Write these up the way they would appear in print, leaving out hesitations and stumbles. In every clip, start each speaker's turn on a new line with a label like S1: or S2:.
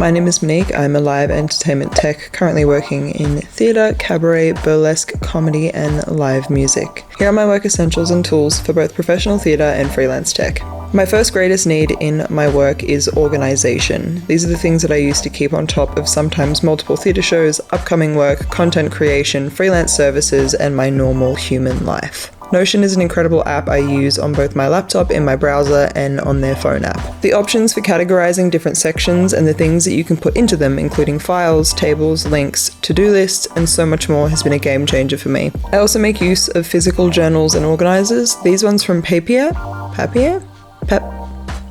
S1: My name is Monique. I'm a live entertainment tech, currently working in theatre, cabaret, burlesque, comedy, and live music. Here are my work essentials and tools for both professional theatre and freelance tech. My first greatest need in my work is organisation. These are the things that I use to keep on top of sometimes multiple theatre shows, upcoming work, content creation, freelance services, and my normal human life. Notion is an incredible app I use on both my laptop, in my browser, and on their phone app. The options for categorizing different sections and the things that you can put into them, including files, tables, links, to-do lists, and so much more, has been a game changer for me. I also make use of physical journals and organizers. These ones from Papier?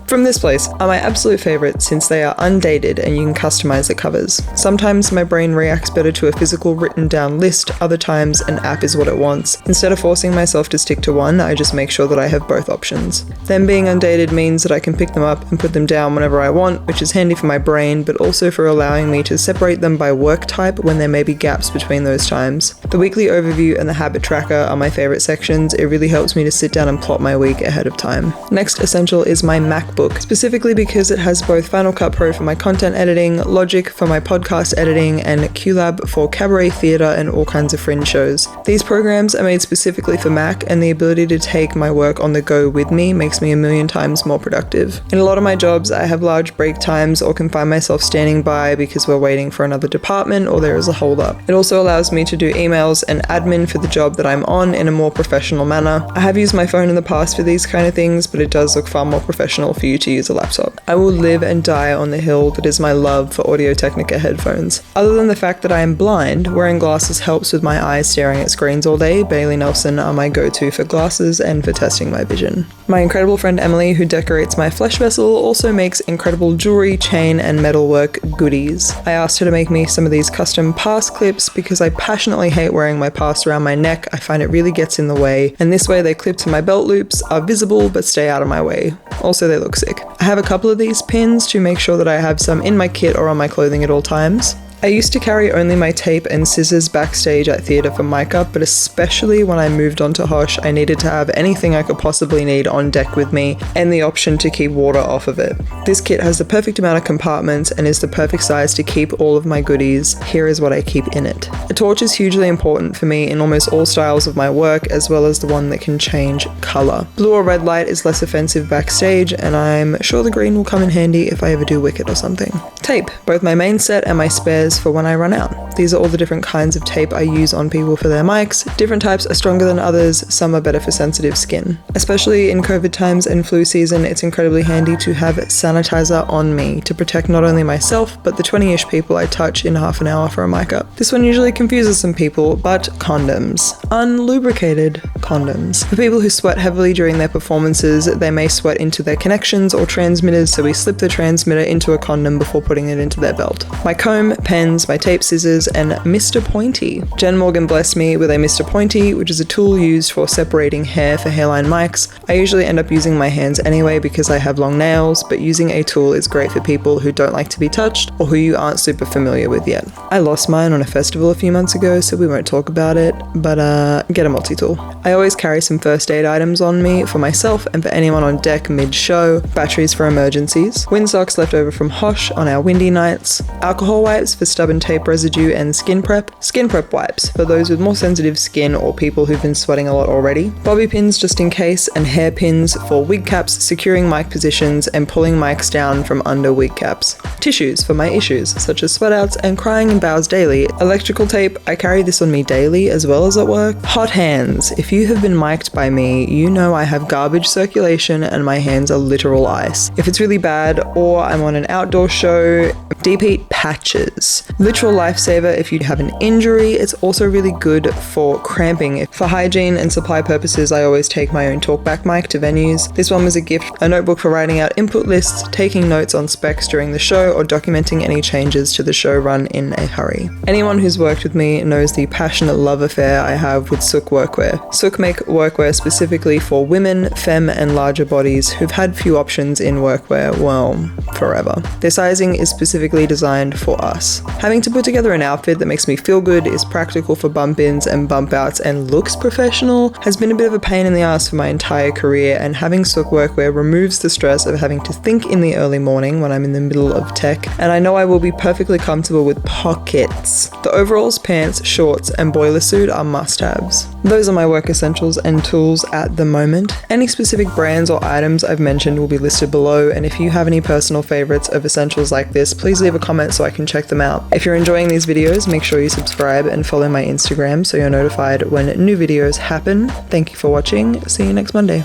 S1: From this place are my absolute favourite since they are undated and you can customise the covers. Sometimes my brain reacts better to a physical written down list, other times an app is what it wants. Instead of forcing myself to stick to one, I just make sure that I have both options. Them being undated means that I can pick them up and put them down whenever I want, which is handy for my brain, but also for allowing me to separate them by work type when there may be gaps between those times. The weekly overview and the habit tracker are my favourite sections. It really helps me to sit down and plot my week ahead of time. Next essential is my Macbook, specifically because it has both Final Cut Pro for my content editing, Logic for my podcast editing, and QLab for cabaret, theatre, and all kinds of fringe shows. These programs are made specifically for Mac, and the ability to take my work on the go with me makes me a million times more productive. In a lot of my jobs, I have large break times or can find myself standing by because we're waiting for another department or there is a hold up. It also allows me to do emails and admin for the job that I'm on in a more professional manner. I have used my phone in the past for these kind of things, but it does look far more professional for you to use a laptop. I will live and die on the hill that is my love for Audio Technica headphones. Other than the fact that I am blind, wearing glasses helps with my eyes staring at screens all day. Bailey Nelson are my go-to for glasses and for testing my vision. My incredible friend Emily, who decorates my flesh vessel, also makes incredible jewelry, chain, and metalwork goodies. I asked her to make me some of these custom pass clips because I passionately hate wearing my pass around my neck. I find it really gets in the way, and this way they clip to my belt loops, are visible but stay out of my way. Also, they look sick. I have a couple of these pins to make sure that I have some in my kit or on my clothing at all times. I used to carry only my tape and scissors backstage at theatre for mic up, but especially when I moved on to HOSH, I needed to have anything I could possibly need on deck with me and the option to keep water off of it. This kit has the perfect amount of compartments and is the perfect size to keep all of my goodies. Here is what I keep in it. A torch is hugely important for me in almost all styles of my work, as well as the one that can change colour. Blue or red light is less offensive backstage, and I'm sure the green will come in handy if I ever do Wicked or something. Tape, both my main set and my spares for when I run out. These are all the different kinds of tape I use on people for their mics. Different types are stronger than others, some are better for sensitive skin. Especially in COVID times and flu season, it's incredibly handy to have sanitizer on me to protect not only myself, but the 20-ish people I touch in half an hour for a mic up. This one usually confuses some people, but condoms. Unlubricated condoms. For people who sweat heavily during their performances, they may sweat into their connections or transmitters, so we slip the transmitter into a condom before putting it into their belt. My comb, pens, my tape scissors, and Mr. Pointy. Jen Morgan blessed me with a Mr. Pointy, which is a tool used for separating hair for hairline mics. I usually end up using my hands anyway because I have long nails, but using a tool is great for people who don't like to be touched or who you aren't super familiar with yet. I lost mine on a festival a few months ago, so we won't talk about it, but get a multi-tool. I always carry some first aid items on me for myself and for anyone on deck mid-show, batteries for emergencies, wind socks left over from HOSH on our windy nights, alcohol wipes for stubborn tape residue and skin prep wipes for those with more sensitive skin or people who've been sweating a lot already, bobby pins just in case, and hair pins for wig caps, securing mic positions and pulling mics down from under wig caps, tissues for my issues such as sweatouts and crying in bows daily, electrical tape, I carry this on me daily as well as at work, hot hands. If you have been mic'd by me, you know I have garbage circulation and my hands are literal ice. If it's really bad or I'm on an outdoor show, deep heat patches. Literal lifesaver if you have an injury. It's also really good for cramping. For hygiene and supply purposes, I always take my own talkback mic to venues. This one was a gift, a notebook for writing out input lists, taking notes on specs during the show, or documenting any changes to the show run in a hurry. Anyone who's worked with me knows the passionate love affair I have with Sook Workwear. Sook make workwear specifically for women, femme, and larger bodies who've had few options in workwear, well, forever. Their sizing is specifically designed for us. Having to put together an outfit that makes me feel good, is practical for bump ins and bump outs, and looks professional has been a bit of a pain in the ass for my entire career, and having Sook Workwear removes the stress of having to think in the early morning when I'm in the middle of tech, and I know I will be perfectly comfortable with pockets. The overalls, pants, shorts, and boiler suit are must-haves. Those are my work essentials and tools at the moment. Any specific brands or items I've mentioned will be listed below, and if you have any personal favorites of essentials like this, please leave a comment so I can check them out. If you're enjoying these videos, make sure you subscribe and follow my Instagram so you're notified when new videos happen. Thank you for watching. See you next Monday.